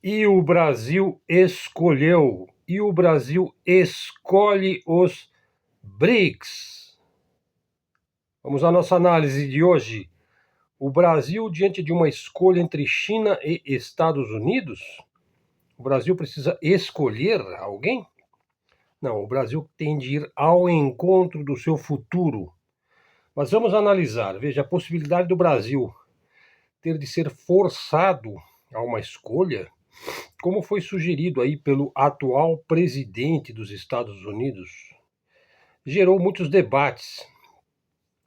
E o Brasil escolheu, e o Brasil escolhe os BRICS. Vamos à nossa análise de hoje. O Brasil, diante de uma escolha entre China e Estados Unidos, o Brasil precisa escolher alguém? Não, o Brasil tem de ir ao encontro do seu futuro. Mas vamos analisar. Veja, a possibilidade do Brasil ter de ser forçado a uma escolha, como foi sugerido aí pelo atual presidente dos Estados Unidos, gerou muitos debates.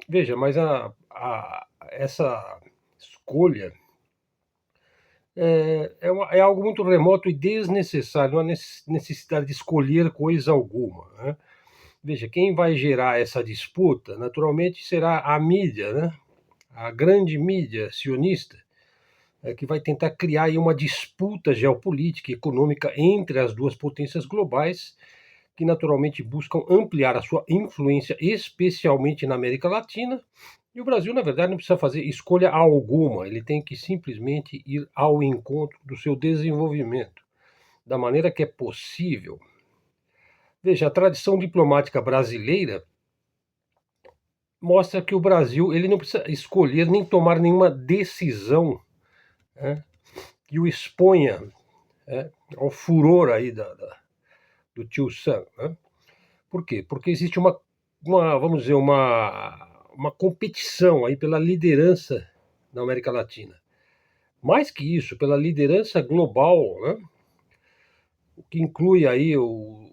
Veja, mas essa escolha é algo muito remoto e desnecessário, não há necessidade de escolher coisa alguma, né? Veja, quem vai gerar essa disputa, naturalmente, será a mídia, né? A grande mídia sionista, que vai tentar criar aí uma disputa geopolítica e econômica entre as duas potências globais, que naturalmente buscam ampliar a sua influência, especialmente na América Latina. E o Brasil, na verdade, não precisa fazer escolha alguma, ele tem que simplesmente ir ao encontro do seu desenvolvimento, da maneira que é possível. Veja, a tradição diplomática brasileira mostra que o Brasil ele não precisa escolher nem tomar nenhuma decisão, né, que o exponha, ao furor aí do tio Sam. Né? Por quê? Porque existe vamos dizer, uma competição aí pela liderança na América Latina. Mais que isso, pela liderança global, né? O que inclui aí o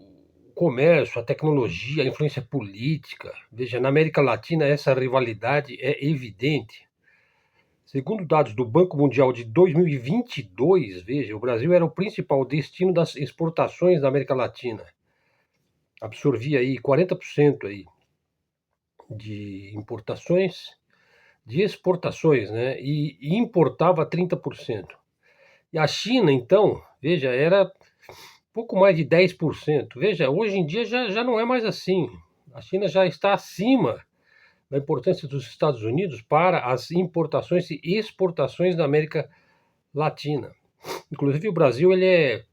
comércio, a tecnologia, a influência política. Veja, na América Latina essa rivalidade é evidente. Segundo dados do Banco Mundial de 2022, veja, o Brasil era o principal destino das exportações da América Latina. Absorvia aí 40% aí de importações, de exportações, né? E importava 30%. E a China, então, veja, era pouco mais de 10%. Veja, hoje em dia já não é mais assim. A China já está acima da importância dos Estados Unidos para as importações e exportações da América Latina. Inclusive, o Brasil ele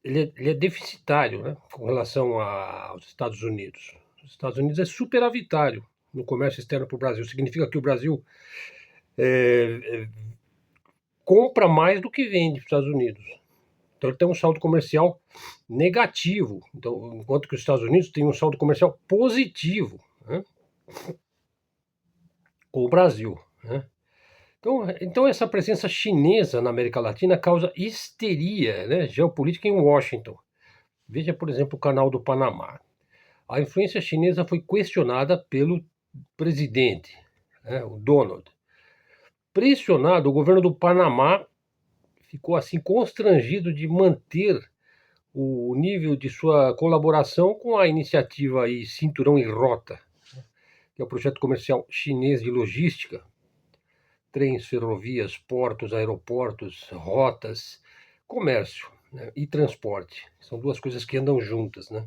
é deficitário, né, com relação aos Estados Unidos. Os Estados Unidos é superavitário no comércio externo para o Brasil. Significa que o Brasil compra mais do que vende para os Estados Unidos. Então ele tem um saldo comercial negativo, então, enquanto que os Estados Unidos têm um saldo comercial positivo, né, com o Brasil. Né? Então essa presença chinesa na América Latina causa histeria, né, geopolítica em Washington. Veja, por exemplo, o canal do Panamá. A influência chinesa foi questionada pelo presidente, né, o Donald. Pressionado, o governo do Panamá ficou assim constrangido de manter o nível de sua colaboração com a iniciativa aí Cinturão e Rota, que é o projeto comercial chinês de logística, trens, ferrovias, portos, aeroportos, rotas, comércio, né, e transporte. São duas coisas que andam juntas, né?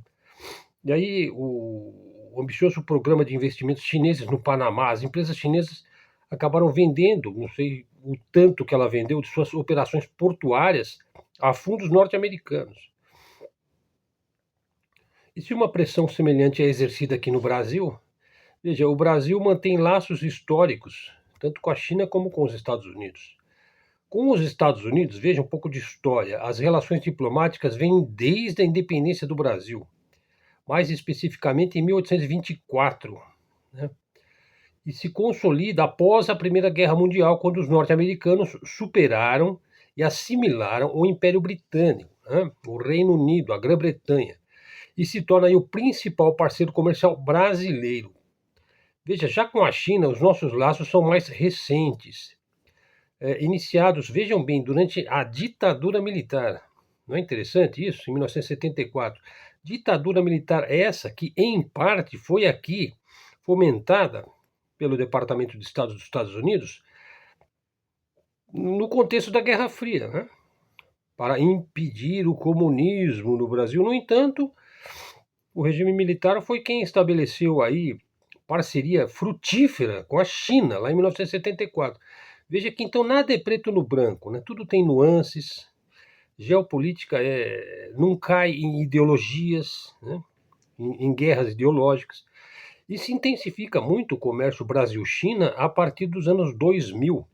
E aí o ambicioso programa de investimentos chineses no Panamá, as empresas chinesas acabaram vendendo, não sei o tanto que ela vendeu de suas operações portuárias a fundos norte-americanos. E se uma pressão semelhante é exercida aqui no Brasil, veja, o Brasil mantém laços históricos, tanto com a China como com os Estados Unidos. Com os Estados Unidos, veja um pouco de história, as relações diplomáticas vêm desde a independência do Brasil, mais especificamente em 1824, né? E se consolida após a Primeira Guerra Mundial, quando os norte-americanos superaram e assimilaram o Império Britânico, né? O Reino Unido, a Grã-Bretanha, e se torna aí o principal parceiro comercial brasileiro. Veja, já com a China, os nossos laços são mais recentes, iniciados, vejam bem, durante a ditadura militar. Não é interessante isso? Em 1974. Ditadura militar essa que, em parte, foi aqui fomentada pelo Departamento de Estado dos Estados Unidos no contexto da Guerra Fria, né? Para impedir o comunismo no Brasil. No entanto, o regime militar foi quem estabeleceu aí parceria frutífera com a China, lá em 1974. Veja que então nada é preto no branco, né? Tudo tem nuances, geopolítica não cai em ideologias, né, em guerras ideológicas, e se intensifica muito o comércio Brasil-China a partir dos anos 2000.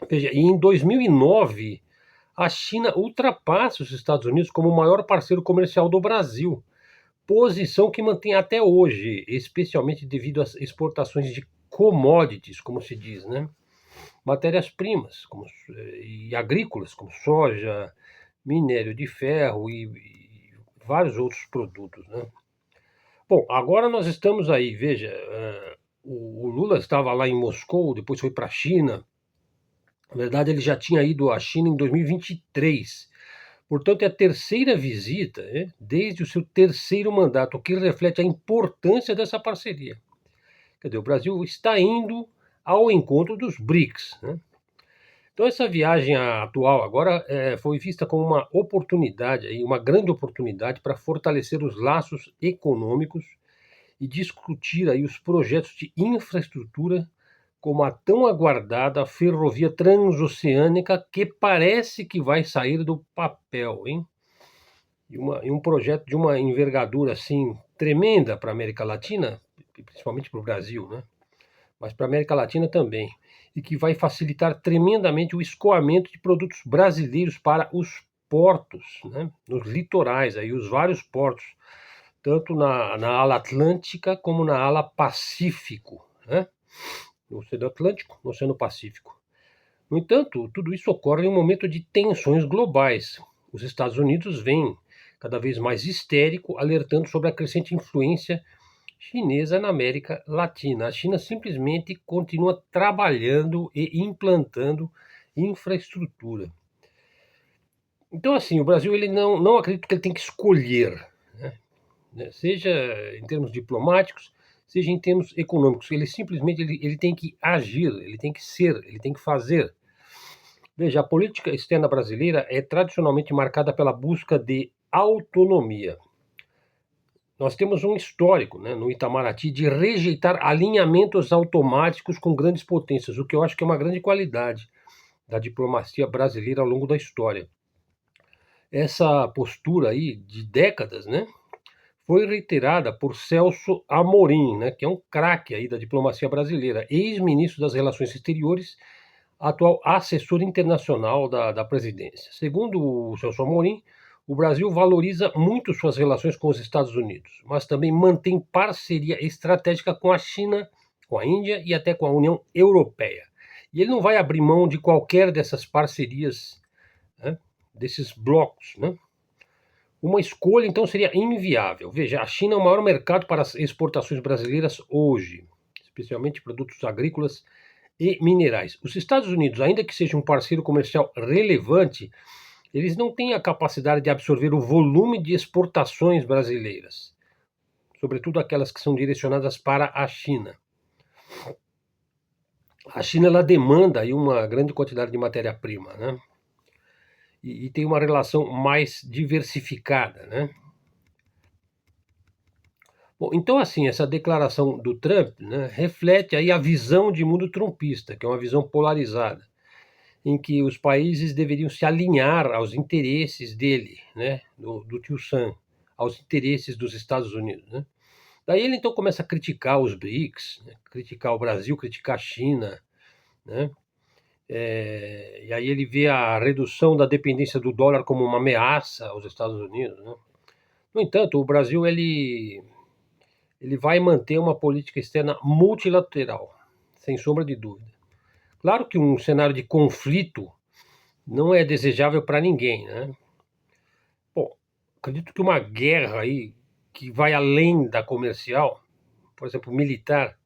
Veja, e em 2009, a China ultrapassa os Estados Unidos como o maior parceiro comercial do Brasil, posição que mantém até hoje, especialmente devido às exportações de commodities, como se diz, né? Matérias-primas e agrícolas, como soja, minério de ferro e vários outros produtos, né? Bom, agora nós estamos aí, veja, o Lula estava lá em Moscou, depois foi para a China. Na verdade, ele já tinha ido à China em 2023. Portanto, é a terceira visita, né, desde o seu terceiro mandato, o que reflete a importância dessa parceria. Quer dizer, o Brasil está indo ao encontro dos BRICS, né? Então, essa viagem atual agora foi vista como uma oportunidade, uma grande oportunidade para fortalecer os laços econômicos e discutir aí os projetos de infraestrutura, como a tão aguardada ferrovia transoceânica, que parece que vai sair do papel, hein? E um projeto de uma envergadura assim tremenda para a América Latina, principalmente para o Brasil, né? Mas para a América Latina também, e que vai facilitar tremendamente o escoamento de produtos brasileiros para os portos, né? Nos litorais, aí, os vários portos, tanto na ala Atlântica como na ala Pacífico, né? No Oceano Atlântico, no Oceano Pacífico. No entanto, tudo isso ocorre em um momento de tensões globais. Os Estados Unidos vêm cada vez mais histérico, alertando sobre a crescente influência chinesa na América Latina. A China simplesmente continua trabalhando e implantando infraestrutura. Então, assim, o Brasil ele não acredito que ele tem que escolher, né? Seja em termos diplomáticos, seja em termos econômicos. Ele simplesmente ele tem que agir, ele tem que ser, ele tem que fazer. Veja, a política externa brasileira é tradicionalmente marcada pela busca de autonomia. Nós temos um histórico, né, no Itamaraty, de rejeitar alinhamentos automáticos com grandes potências, o que eu acho que é uma grande qualidade da diplomacia brasileira ao longo da história. Essa postura aí de décadas, né, foi reiterada por Celso Amorim, né, que é um craque aí da diplomacia brasileira, ex-ministro das Relações Exteriores, atual assessor internacional da presidência. Segundo o Celso Amorim, o Brasil valoriza muito suas relações com os Estados Unidos, mas também mantém parceria estratégica com a China, com a Índia e até com a União Europeia. E ele não vai abrir mão de qualquer dessas parcerias, né, desses blocos, né? Uma escolha, então, seria inviável. Veja, a China é o maior mercado para as exportações brasileiras hoje, especialmente produtos agrícolas e minerais. Os Estados Unidos, ainda que seja um parceiro comercial relevante, eles não têm a capacidade de absorver o volume de exportações brasileiras, sobretudo aquelas que são direcionadas para a China. A China ela demanda aí uma grande quantidade de matéria-prima, né? E tem uma relação mais diversificada, né? Bom, então, assim, essa declaração do Trump, né, reflete aí a visão de mundo trumpista, que é uma visão polarizada, em que os países deveriam se alinhar aos interesses dele, né, do tio Sam, aos interesses dos Estados Unidos, né? Daí ele então começa a criticar os BRICS, né, criticar o Brasil, criticar a China, né? E aí ele vê a redução da dependência do dólar como uma ameaça aos Estados Unidos, né? No entanto, o Brasil ele vai manter uma política externa multilateral, sem sombra de dúvida. Claro que um cenário de conflito não é desejável para ninguém, né? Bom, acredito que uma guerra aí que vai além da comercial, por exemplo, militar,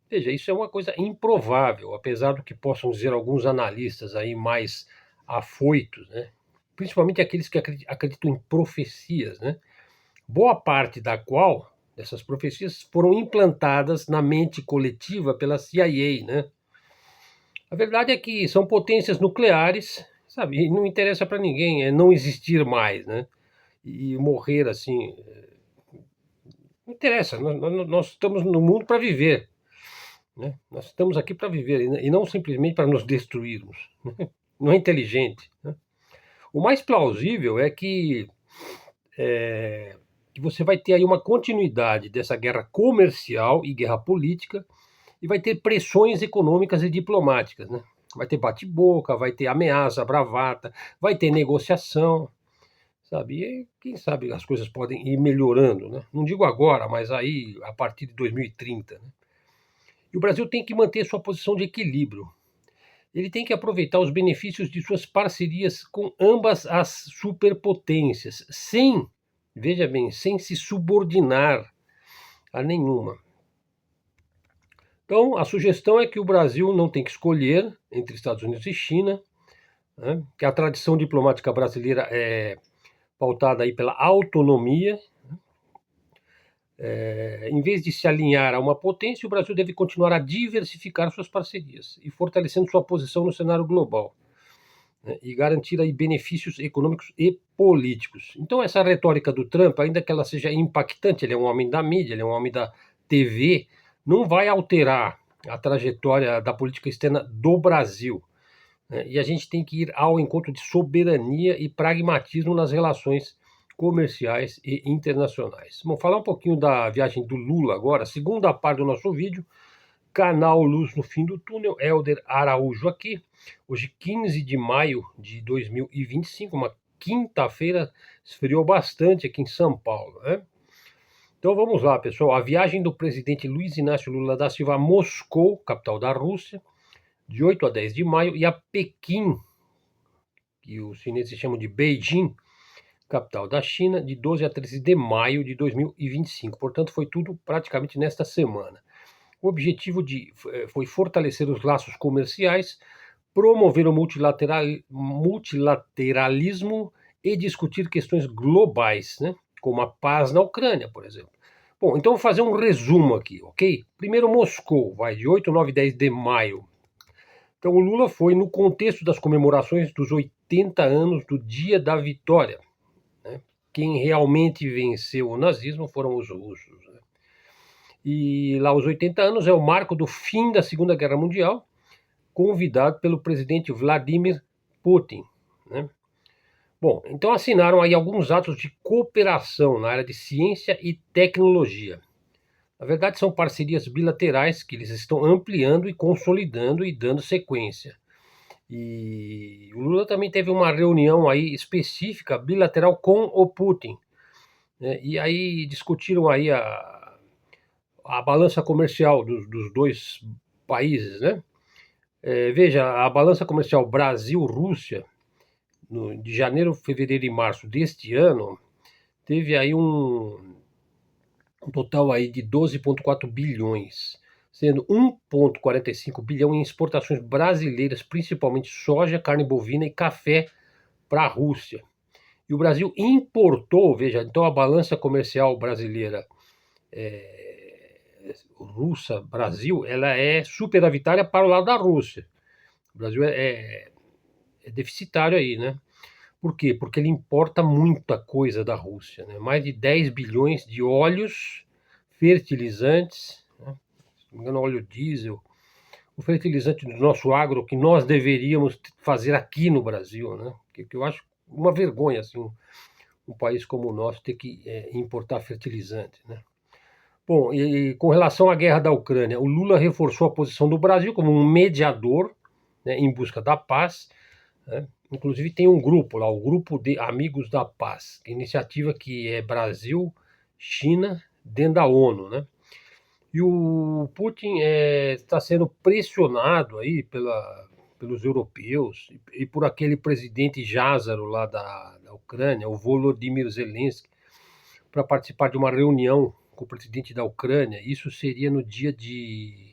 veja, isso é uma coisa improvável, apesar do que possam dizer alguns analistas aí mais afoitos, né? Principalmente aqueles que acreditam em profecias, né? Boa parte dessas profecias foram implantadas na mente coletiva pela CIA, né? A verdade é que são potências nucleares, sabe? E não interessa para ninguém não existir mais, né? E morrer assim. Não interessa, nós estamos no mundo para viver, né? Nós estamos aqui para viver e não simplesmente para nos destruirmos, né? Não é inteligente, né? O mais plausível é que você vai ter aí uma continuidade dessa guerra comercial e guerra política, e vai ter pressões econômicas e diplomáticas, né? Vai ter bate-boca, vai ter ameaça, bravata, vai ter negociação, sabe? E quem sabe as coisas podem ir melhorando, né? Não digo agora, mas aí a partir de 2030, né? E o Brasil tem que manter sua posição de equilíbrio. Ele tem que aproveitar os benefícios de suas parcerias com ambas as superpotências, sem, veja bem, sem se subordinar a nenhuma. Então, a sugestão é que o Brasil não tem que escolher entre Estados Unidos e China, né? Que a tradição diplomática brasileira é pautada aí pela autonomia. Em vez de se alinhar a uma potência, o Brasil deve continuar a diversificar suas parcerias e fortalecendo sua posição no cenário global, né? E garantir aí benefícios econômicos e políticos. Então, essa retórica do Trump, ainda que ela seja impactante, ele é um homem da mídia, ele é um homem da TV, não vai alterar a trajetória da política externa do Brasil, né? E a gente tem que ir ao encontro de soberania e pragmatismo nas relações comerciais e internacionais. Vamos falar um pouquinho da viagem do Lula agora, segunda parte do nosso vídeo, canal Luz no Fim do Túnel, Helder Araújo aqui, hoje 15 de maio de 2025, uma quinta-feira, esfriou bastante aqui em São Paulo, né? Então vamos lá, pessoal, a viagem do presidente Luiz Inácio Lula da Silva a Moscou, capital da Rússia, de 8 a 10 de maio, e a Pequim, que os chineses chamam de Beijing, capital da China, de 12 a 13 de maio de 2025. Portanto, foi tudo praticamente nesta semana. O objetivo foi fortalecer os laços comerciais, promover o multilateralismo e discutir questões globais, né? Como a paz na Ucrânia, por exemplo. Bom, então vou fazer um resumo aqui, ok? Primeiro, Moscou, vai de 8, 9 e 10 de maio. Então, o Lula foi no contexto das comemorações dos 80 anos do Dia da Vitória, né? Quem realmente venceu o nazismo foram os russos, né? E lá os 80 anos é o marco do fim da Segunda Guerra Mundial, convidado pelo presidente Vladimir Putin, né? Bom, então assinaram aí alguns atos de cooperação na área de ciência e tecnologia. Na verdade, são parcerias bilaterais que eles estão ampliando e consolidando e dando sequência. E o Lula também teve uma reunião aí específica, bilateral, com o Putin, né? E aí discutiram aí a balança comercial dos dois países, né? Veja, a balança comercial Brasil-Rússia, de janeiro, fevereiro e março deste ano, teve aí um total aí de 12,4 bilhões, sendo 1,45 bilhão em exportações brasileiras, principalmente soja, carne bovina e café para a Rússia. E o Brasil importou, veja, então a balança comercial brasileira Rússia-Brasil, ela é superavitária para o lado da Rússia. O Brasil é deficitário aí, né? Por quê? Porque ele importa muita coisa da Rússia, né? Mais de 10 bilhões de óleos, fertilizantes, né? Se não me engano, óleo diesel, o fertilizante do nosso agro que nós deveríamos fazer aqui no Brasil, né? Que eu acho uma vergonha, assim, um país como o nosso ter que importar fertilizante, né? Bom, e com relação à guerra da Ucrânia, o Lula reforçou a posição do Brasil como um mediador, né, em busca da paz, né? Inclusive tem um grupo lá, o Grupo de Amigos da Paz, iniciativa que é Brasil, China, dentro da ONU, né? E o Putin está sendo pressionado aí pelos europeus e por aquele presidente Jázaro lá da Ucrânia, o Volodymyr Zelensky, para participar de uma reunião com o presidente da Ucrânia. Isso seria no dia de...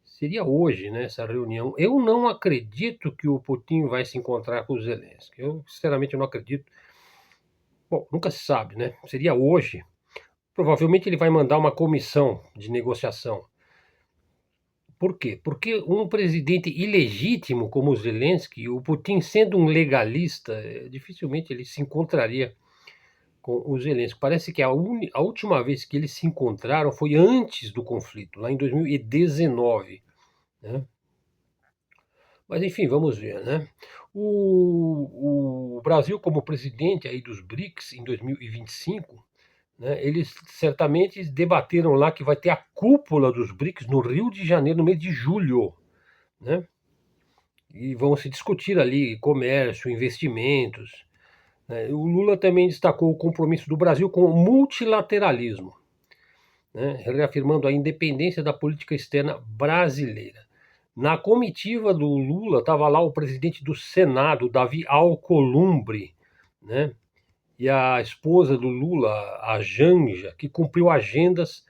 Seria hoje, né, essa reunião. Eu não acredito que o Putin vai se encontrar com o Zelensky. Eu, sinceramente, não acredito. Bom, nunca se sabe, né? Seria hoje. Provavelmente ele vai mandar uma comissão de negociação. Por quê? Porque um presidente ilegítimo como o Zelensky, o Putin sendo um legalista, dificilmente ele se encontraria com o Zelensky. Parece que a última vez que eles se encontraram foi antes do conflito, lá em 2019, né? Mas enfim, vamos ver, né? O Brasil, como presidente aí dos BRICS em 2025, né, eles certamente debateram lá que vai ter a cúpula dos BRICS no Rio de Janeiro, no mês de julho, né? E vão se discutir ali comércio, investimentos, né? O Lula também destacou o compromisso do Brasil com o multilateralismo, né, reafirmando a independência da política externa brasileira. Na comitiva do Lula estava lá o presidente do Senado, Davi Alcolumbre, né, e a esposa do Lula, a Janja, que cumpriu agendas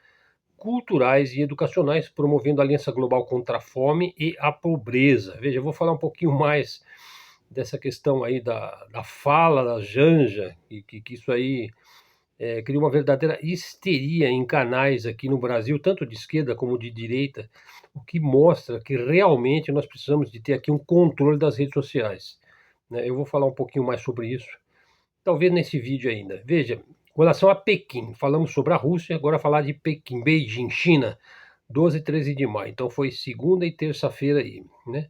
culturais e educacionais, promovendo a Aliança Global contra a Fome e a Pobreza. Veja, eu vou falar um pouquinho mais dessa questão aí da fala da Janja, e que isso aí criou uma verdadeira histeria em canais aqui no Brasil, tanto de esquerda como de direita, o que mostra que realmente nós precisamos de ter aqui um controle das redes sociais, né? Eu vou falar um pouquinho mais sobre isso, talvez nesse vídeo ainda. Veja, com relação a Pequim, falamos sobre a Rússia, agora falar de Pequim, Beijing, China, 12 e 13 de maio. Então foi segunda e terça-feira aí, né?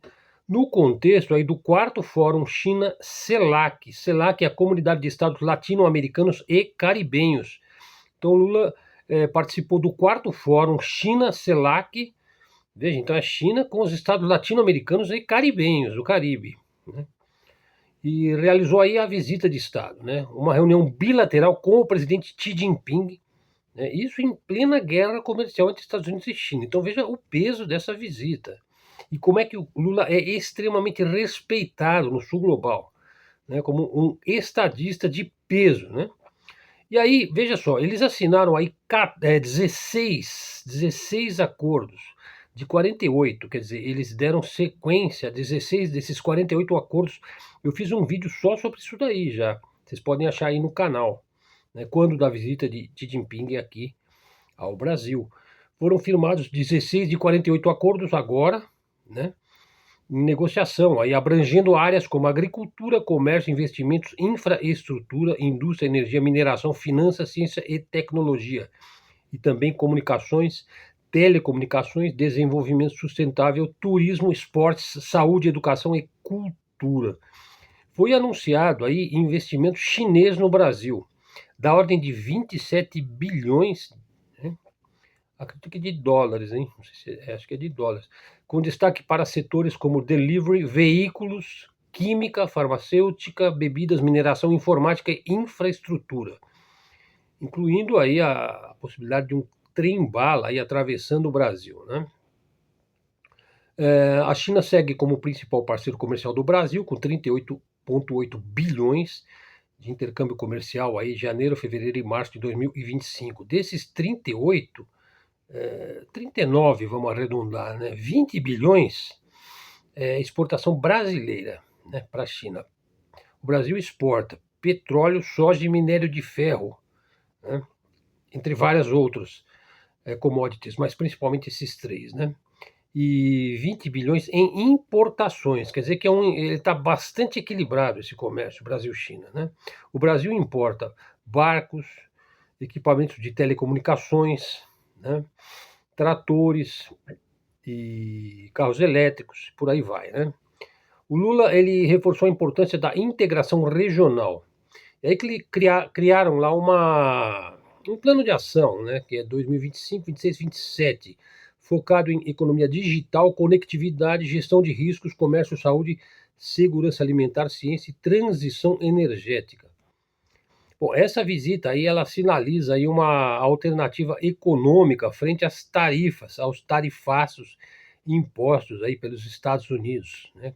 No contexto aí do quarto Fórum China-CELAC. CELAC é a Comunidade de Estados Latino-Americanos e Caribenhos. Então Lula participou do quarto Fórum China-CELAC. Veja, então é China com os estados latino-americanos e caribenhos, do Caribe, né? E realizou aí a visita de Estado, né? Uma reunião bilateral com o presidente Xi Jinping, né? Isso em plena guerra comercial entre Estados Unidos e China. Então veja o peso dessa visita e como é que o Lula é extremamente respeitado no sul global, né? Como um estadista de peso, né? E aí, veja só, eles assinaram aí 16 acordos de 48, quer dizer, eles deram sequência a 16 desses 48 acordos. Eu fiz um vídeo só sobre isso daí já, vocês podem achar aí no canal, né, quando da visita de Xi Jinping aqui ao Brasil. Foram firmados 16 de 48 acordos agora, né, em negociação, aí abrangendo áreas como agricultura, comércio, investimentos, infraestrutura, indústria, energia, mineração, finanças, ciência e tecnologia, e também comunicações, telecomunicações, desenvolvimento sustentável, turismo, esportes, saúde, educação e cultura. Foi anunciado aí investimento chinês no Brasil, da ordem de 27 bilhões, né? Acredito que de dólares, hein? Não sei se, acho que é de dólares. Com destaque para setores como delivery, veículos, química, farmacêutica, bebidas, mineração, informática e infraestrutura, incluindo aí a possibilidade de um trem-bala aí atravessando o Brasil, né? A China segue como principal parceiro comercial do Brasil, com 38,8 bilhões de intercâmbio comercial aí, janeiro, fevereiro e março de 2025. Desses 38, 39, vamos arredondar, né? 20 bilhões exportação brasileira, né, para a China. O Brasil exporta petróleo, soja e minério de ferro, né, entre várias outras commodities, mas principalmente esses três, né? E 20 bilhões em importações, quer dizer que ele está bastante equilibrado esse comércio Brasil-China, né? O Brasil importa barcos, equipamentos de telecomunicações, né, tratores e carros elétricos, por aí vai, né? O Lula ele reforçou a importância da integração regional. É aí que criaram lá um plano de ação, né, que é 2025, 26, 27, focado em economia digital, conectividade, gestão de riscos, comércio, saúde, segurança alimentar, ciência e transição energética. Bom, essa visita aí ela sinaliza aí uma alternativa econômica frente às tarifas, aos tarifaços impostos aí pelos Estados Unidos, né?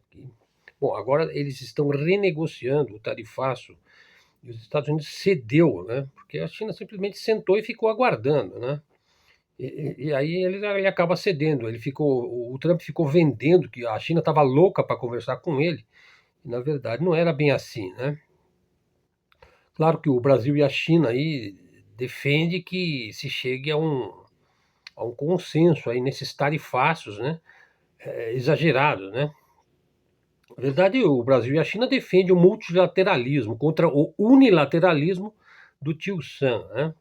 Bom, agora eles estão renegociando o tarifaço e os Estados Unidos cedeu, né? Porque a China simplesmente sentou e ficou aguardando, né? E aí ele acaba cedendo. O Trump ficou vendendo que a China estava louca para conversar com ele. E, na verdade, não era bem assim, né? Claro que o Brasil e a China aí defende que se chegue a um consenso aí nesses tarifaços, né? Exagerados, né? Na verdade, o Brasil e a China defendem o multilateralismo contra o unilateralismo do tio Sam, né?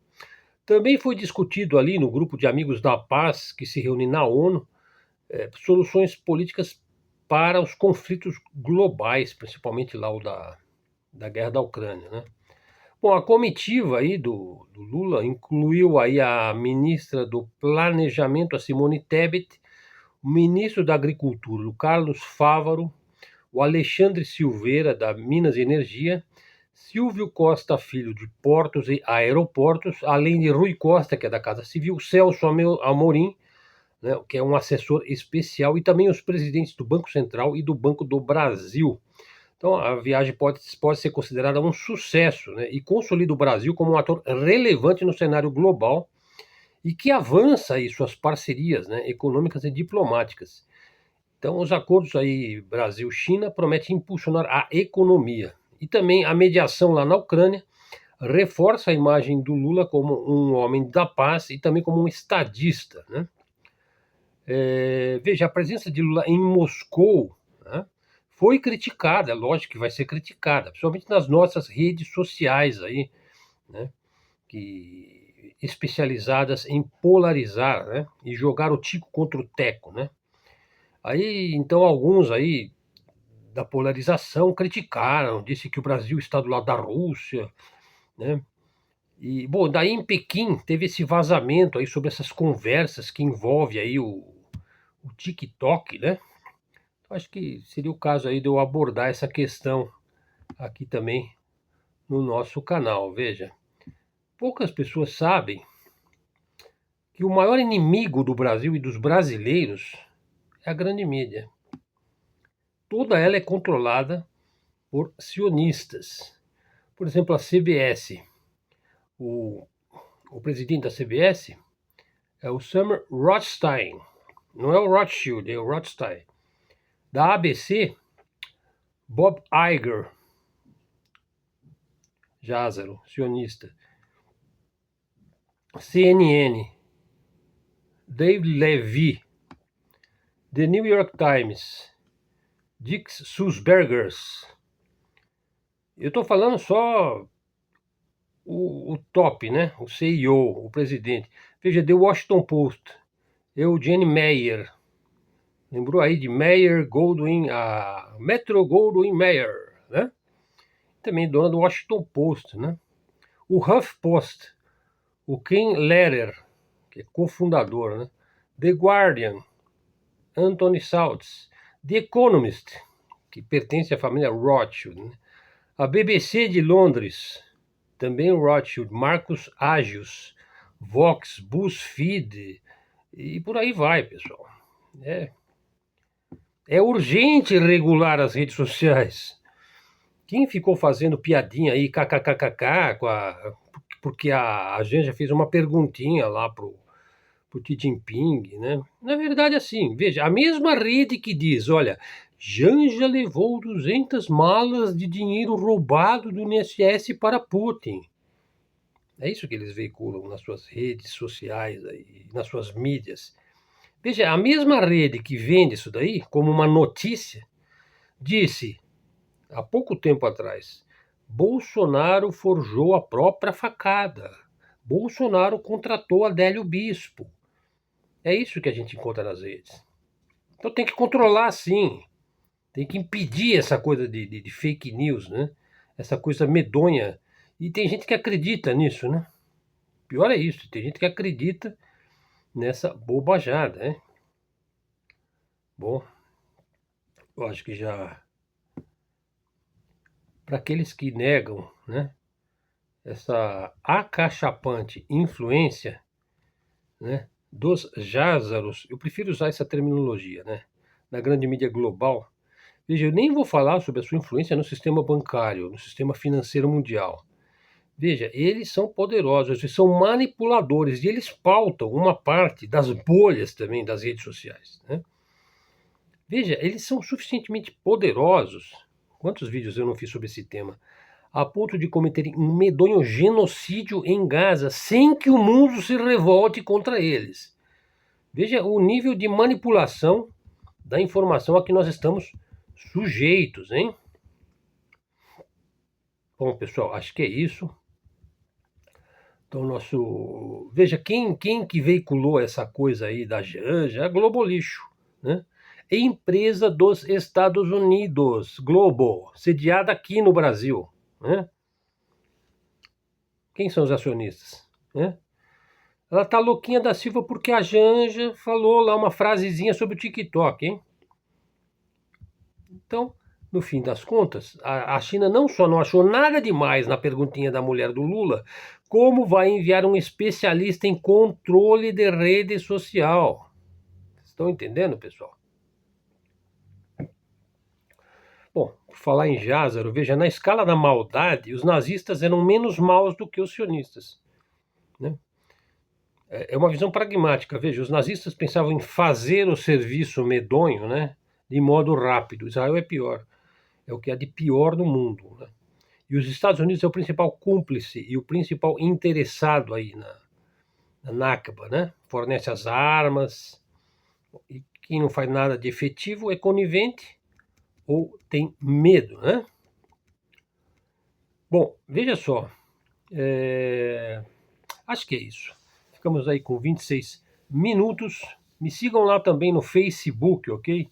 Também foi discutido ali no grupo de amigos da paz que se reúne na ONU, soluções políticas para os conflitos globais, principalmente lá o da guerra da Ucrânia, né? Bom, a comitiva aí do Lula incluiu aí a ministra do Planejamento, a Simone Tebet, o ministro da Agricultura, o Carlos Fávaro, o Alexandre Silveira, da Minas e Energia, Silvio Costa Filho, de Portos e Aeroportos, além de Rui Costa, que é da Casa Civil, Celso Amorim, né, que é um assessor especial, e também os presidentes do Banco Central e do Banco do Brasil. Então, a viagem pode ser considerada um sucesso, né, e consolida o Brasil como um ator relevante no cenário global e que avança aí suas parcerias, né, econômicas e diplomáticas. Então, os acordos aí Brasil-China prometem impulsionar a economia. E também a mediação lá na Ucrânia reforça a imagem do Lula como um homem da paz e também como um estadista, né? Veja, a presença de Lula em Moscou, né, foi criticada, lógico que vai ser criticada, principalmente nas nossas redes sociais aí, né, que especializadas em polarizar, né, e jogar o tico contra o teco, né? Aí, então, alguns aí da polarização criticaram, disse que o Brasil está do lado da Rússia, né? E, bom, daí em Pequim teve esse vazamento aí sobre essas conversas que envolve aí o TikTok, né? Acho que seria o caso aí de eu abordar essa questão aqui também no nosso canal. Veja, poucas pessoas sabem que o maior inimigo do Brasil e dos brasileiros é a grande mídia. Toda ela é controlada por sionistas. Por exemplo, a CBS. O presidente da CBS é o Sam Rothstein. Não é o Rothschild, é o Rothstein. Da ABC, Bob Iger, Jázaro, sionista. CNN, Dave Levy. The New York Times, Dick Sulzbergers. Eu estou falando só o top, né? O CEO, o presidente. Veja, The Washington Post, Eugene Meyer. Lembrou aí de Meyer Goldwyn, a Metro Goldwyn Mayer, né? Também dona do Washington Post, né? O HuffPost, o Ken Lehrer, que é cofundador, né? The Guardian, Anthony Saltz. The Economist, que pertence à família Rothschild, né? A BBC de Londres, também o Rothschild, Marcus Agius, Vox, BuzzFeed, e por aí vai, pessoal. É urgente regular as redes sociais. Quem ficou fazendo piadinha aí, kkkk, porque a Janja fez uma perguntinha lá pro Xi Jinping, né? Na verdade, assim, veja, a mesma rede que diz, olha, Janja levou 200 malas de dinheiro roubado do INSS para Putin. É isso que eles veiculam nas suas redes sociais, aí, nas suas mídias. Veja, a mesma rede que vende isso daí como uma notícia, disse, há pouco tempo atrás, Bolsonaro forjou a própria facada. Bolsonaro contratou Adélio Bispo. É isso que a gente encontra nas redes. Então tem que controlar, sim. Tem que impedir essa coisa de fake news, né? Essa coisa medonha. E tem gente que acredita nisso, né? Pior é isso, tem gente que acredita nessa bobajada, né? Bom, eu acho que já... Para aqueles que negam, né? Essa acachapante influência, né, dos Jázaros, eu prefiro usar essa terminologia, né? Na grande mídia global. Veja, eu nem vou falar sobre a sua influência no sistema bancário, no sistema financeiro mundial. Veja, eles são poderosos, eles são manipuladores e eles pautam uma parte das bolhas também das redes sociais, né? Veja, eles são suficientemente poderosos. Quantos vídeos eu não fiz sobre esse tema? A ponto de cometerem um medonho genocídio em Gaza sem que o mundo se revolte contra eles. Veja o nível de manipulação da informação a que nós estamos sujeitos, hein? Bom, pessoal, acho que é isso. Então, veja, quem que veiculou essa coisa aí da Janja? A Globo Lixo, né? Empresa dos Estados Unidos, Globo, sediada aqui no Brasil, né? Quem são os acionistas? Né? Ela tá louquinha da Silva porque a Janja falou lá uma frasezinha sobre o TikTok, hein? Então, no fim das contas, a China não só não achou nada demais na perguntinha da mulher do Lula, como vai enviar um especialista em controle de rede social. Estão entendendo, pessoal? Bom, por falar em Lázaro, veja, na escala da maldade, os nazistas eram menos maus do que os sionistas. Né? É uma visão pragmática. Veja, os nazistas pensavam em fazer o serviço medonho, né, de modo rápido. Israel é pior. É o que há de pior no mundo. Né? E os Estados Unidos é o principal cúmplice e o principal interessado aí na Nakba. Né? Fornece as armas. E quem não faz nada de efetivo é conivente ou tem medo. Né? Bom, veja só. Acho que é isso. Ficamos aí com 26 minutos. Me sigam lá também no Facebook, ok?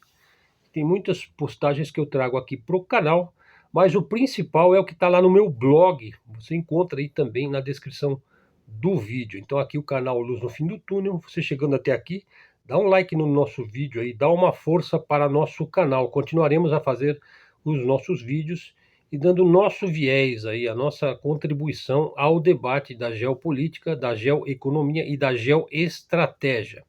Tem muitas postagens que eu trago aqui para o canal, mas o principal é o que está lá no meu blog. Você encontra aí também na descrição do vídeo. Então aqui o canal Luz no Fim do Túnel. Você chegando até aqui, dá um like no nosso vídeo aí, dá uma força para nosso canal. Continuaremos a fazer os nossos vídeos e dando o nosso viés aí, a nossa contribuição ao debate da geopolítica, da geoeconomia e da geoestratégia.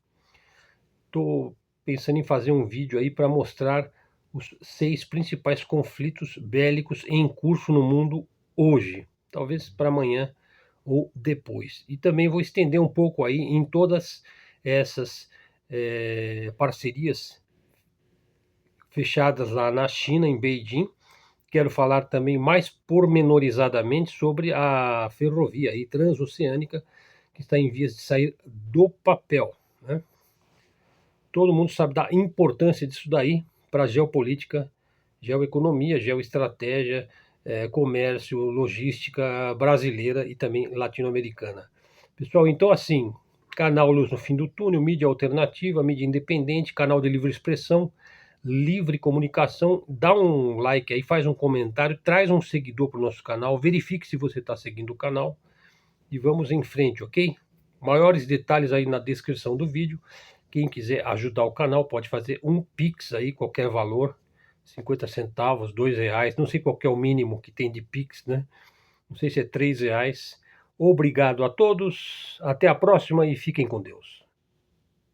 Estou pensando em fazer um vídeo aí para mostrar os 6 principais conflitos bélicos em curso no mundo hoje, talvez para amanhã ou depois. E também vou estender um pouco aí em todas essas parcerias fechadas lá na China, em Beijing. Quero falar também mais pormenorizadamente sobre a ferrovia aí, transoceânica, que está em vias de sair do papel. Né? Todo mundo sabe da importância disso daí para a geopolítica, geoeconomia, geoestratégia, comércio, logística brasileira e também latino-americana. Pessoal, então assim, canal Luz no Fim do Túnel, mídia alternativa, mídia independente, canal de livre expressão, livre comunicação, dá um like aí, faz um comentário, traz um seguidor para o nosso canal, verifique se você está seguindo o canal e vamos em frente, ok? Maiores detalhes aí na descrição do vídeo. Quem quiser ajudar o canal pode fazer um Pix aí, qualquer valor, 50 centavos, R$ 2, não sei qual é o mínimo que tem de Pix, né? Não sei se é R$ 3. Obrigado a todos, até a próxima e fiquem com Deus.